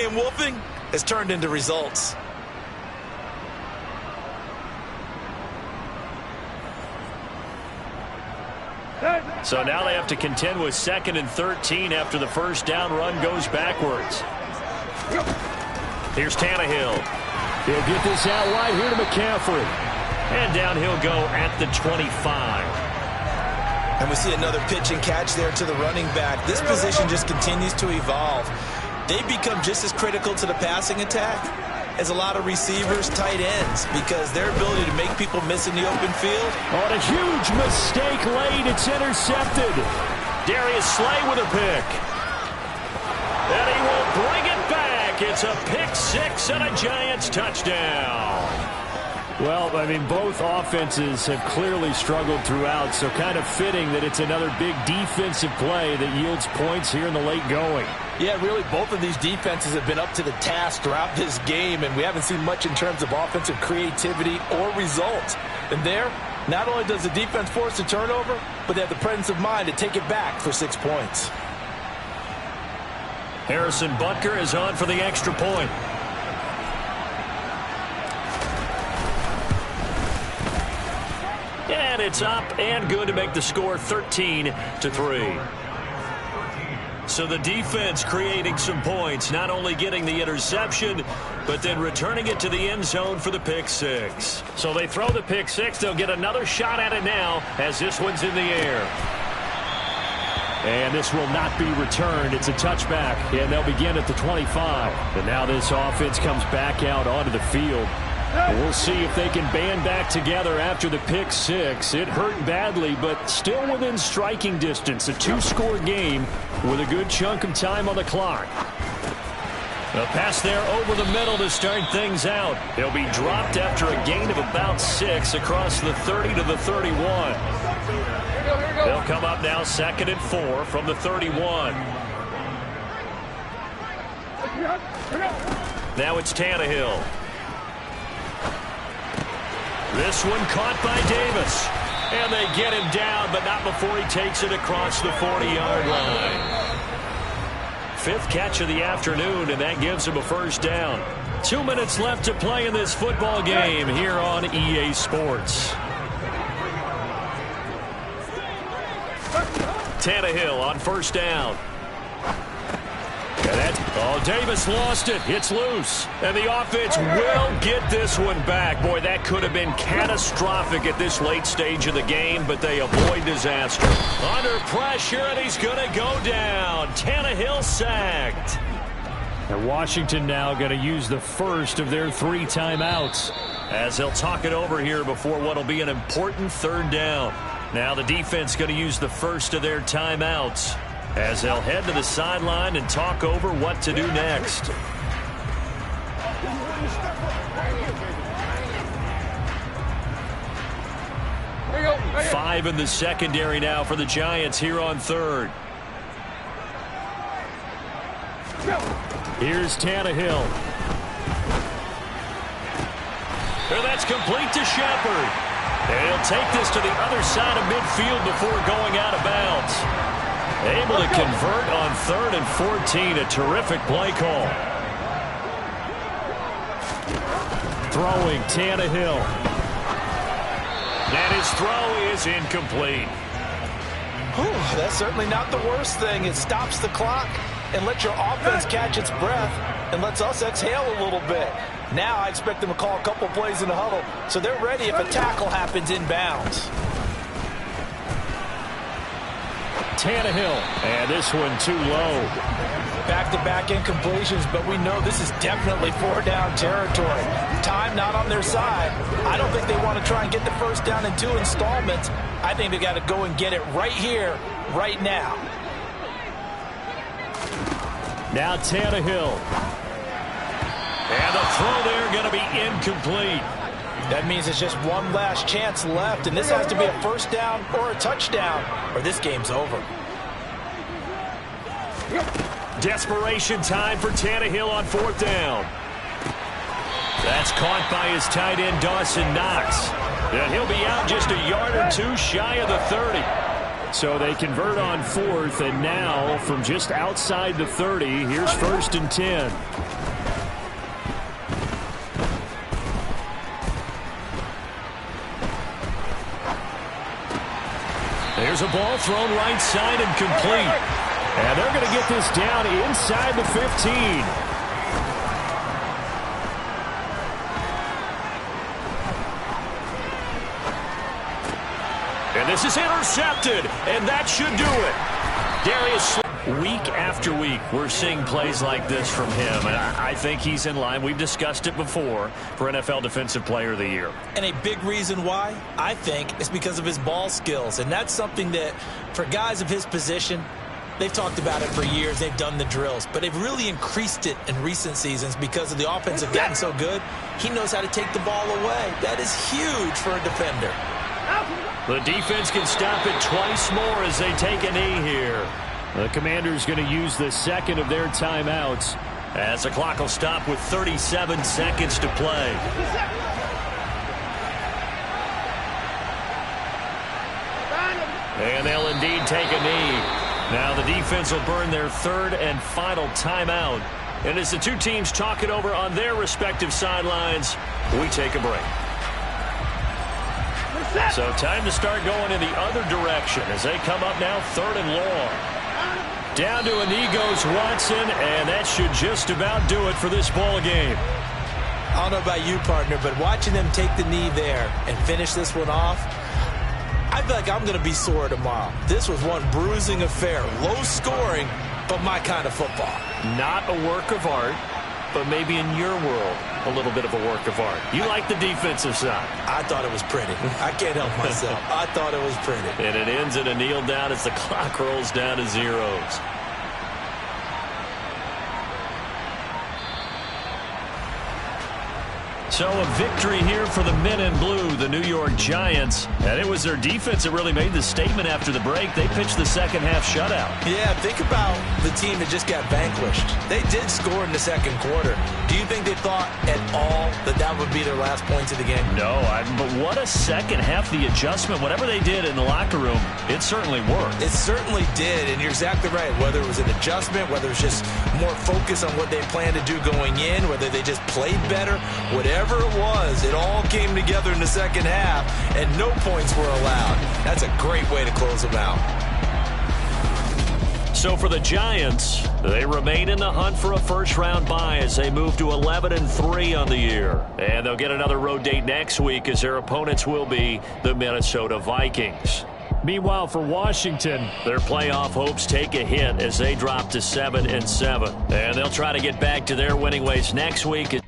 and whooping has turned into results. So now they have to contend with 2nd and 13 after the first down run goes backwards. Here's Tannehill. He'll get this out wide here to McCaffrey. And down he'll go at the 25. And we see another pitch and catch there to the running back. This position just continues to evolve. They become just as critical to the passing attack as a lot of receivers, tight ends, because their ability to make people miss in the open field. On a huge mistake late, it's intercepted. Darius Slay with a pick. And he will bring it back. It's a pick six and a Giants touchdown. Well, I mean, both offenses have clearly struggled throughout, so kind of fitting that it's another big defensive play that yields points here in the late going. Yeah, really, both of these defenses have been up to the task throughout this game, and we haven't seen much in terms of offensive creativity or results. And there, not only does the defense force a turnover, but they have the presence of mind to take it back for 6 points. Harrison Butker is on for the extra point. And it's up and good to make the score 13-3. So the defense creating some points, not only getting the interception, but then returning it to the end zone for the pick six. So they throw the pick six. They'll get another shot at it now as this one's in the air. And this will not be returned. It's a touchback, and they'll begin at the 25. And now this offense comes back out onto the field. We'll see if they can band back together after the pick six. It hurt badly, but still within striking distance. A two-score game with a good chunk of time on the clock. A pass there over the middle to start things out. He'll be dropped after a gain of about 6 across the 30 to the 31. They'll come up now 2nd and 4 from the 31. Now it's Tannehill. This one caught by Davis. And they get him down, but not before he takes it across the 40-yard line. 5th catch of the afternoon, and that gives him a first down. 2 minutes left to play in this football game here on EA Sports. Tannehill on first down. Davis lost it. It's loose. And the offense will get this one back. Boy, that could have been catastrophic at this late stage of the game, but they avoid disaster. Under pressure, and he's going to go down. Tannehill sacked. And Washington now going to use the first of their 3 timeouts. As they'll talk it over here before what will be an important 3rd down. Now the defense going to use the first of their timeouts as they'll head to the sideline and talk over what to do next. Five in the secondary now for the Giants here on 3rd. Here's Tannehill. And that's complete to Shepard. And he'll take this to the other side of midfield before going out of bounds. Able to convert on 3rd and 14. A terrific play call. Throwing Tannehill. And his throw is incomplete. Whew, that's certainly not the worst thing. It stops the clock and lets your offense catch its breath and lets us exhale a little bit. Now I expect them to call a couple plays in the huddle so they're ready if a tackle happens inbounds. Tannehill, and this one too low. Back-to-back incompletions, but we know this is definitely 4-down territory. Time not on their side. I don't think they want to try and get the first down in 2 installments. I think they got to go and get it right here, right now. Now Tannehill. And the throw there going to be incomplete. That means it's just one last chance left, and this has to be a first down or a touchdown, or this game's over. Desperation time for Tannehill on 4th down. That's caught by his tight end, Dawson Knox. And he'll be out just a yard or 2 shy of the 30. So they convert on 4th, and now from just outside the 30, here's 1st and 10. Here's a ball thrown right side and complete. And they're going to get this down inside the 15. And this is intercepted, and that should do it. Darius, week after week, we're seeing plays like this from him, and I think he's in line. We've discussed it before for NFL Defensive Player of the Year. And a big reason why, I think, is because of his ball skills. And that's something that, for guys of his position, they've talked about it for years. They've done the drills. But they've really increased it in recent seasons because of the offense have gotten so good. He knows how to take the ball away. That is huge for a defender. The defense can stop it twice more as they take a knee here. The Commanders going to use the second of their timeouts as the clock will stop with 37 seconds to play. And they'll indeed take a knee. Now the defense will burn their third and final timeout. And as the two teams talk it over on their respective sidelines, we take a break. So time to start going in the other direction as they come up now 3rd and long. Down to a knee goes Watson, and that should just about do it for this ball game. I don't know about you, partner, but watching them take the knee there and finish this one off, I feel like I'm going to be sore tomorrow. This was one bruising affair. Low scoring, but my kind of football. Not a work of art, but maybe in your world, a little bit of a work of art. You like the defensive side. I thought it was pretty. I can't help myself. I thought it was pretty. And it ends in a kneel down as the clock rolls down to zeros. So a victory here for the men in blue, the New York Giants. And it was their defense that really made the statement after the break. They pitched the second half shutout. Yeah, think about the team that just got vanquished. They did score in the second quarter. Do you think they thought at all that that would be their last points of the game? No, but what a second half. The adjustment, whatever they did in the locker room, it certainly worked. It certainly did, and you're exactly right. Whether it was an adjustment, whether it was just more focus on what they planned to do going in, whether they just played better, whatever it was, it all came together in the second half, and no points were allowed. That's a great way to close them out. So for the Giants, they remain in the hunt for a first-round bye as they move to 11-3 on the year. And they'll get another road date next week as their opponents will be the Minnesota Vikings. Meanwhile, for Washington, their playoff hopes take a hit as they drop to 7-7. And they'll try to get back to their winning ways next week.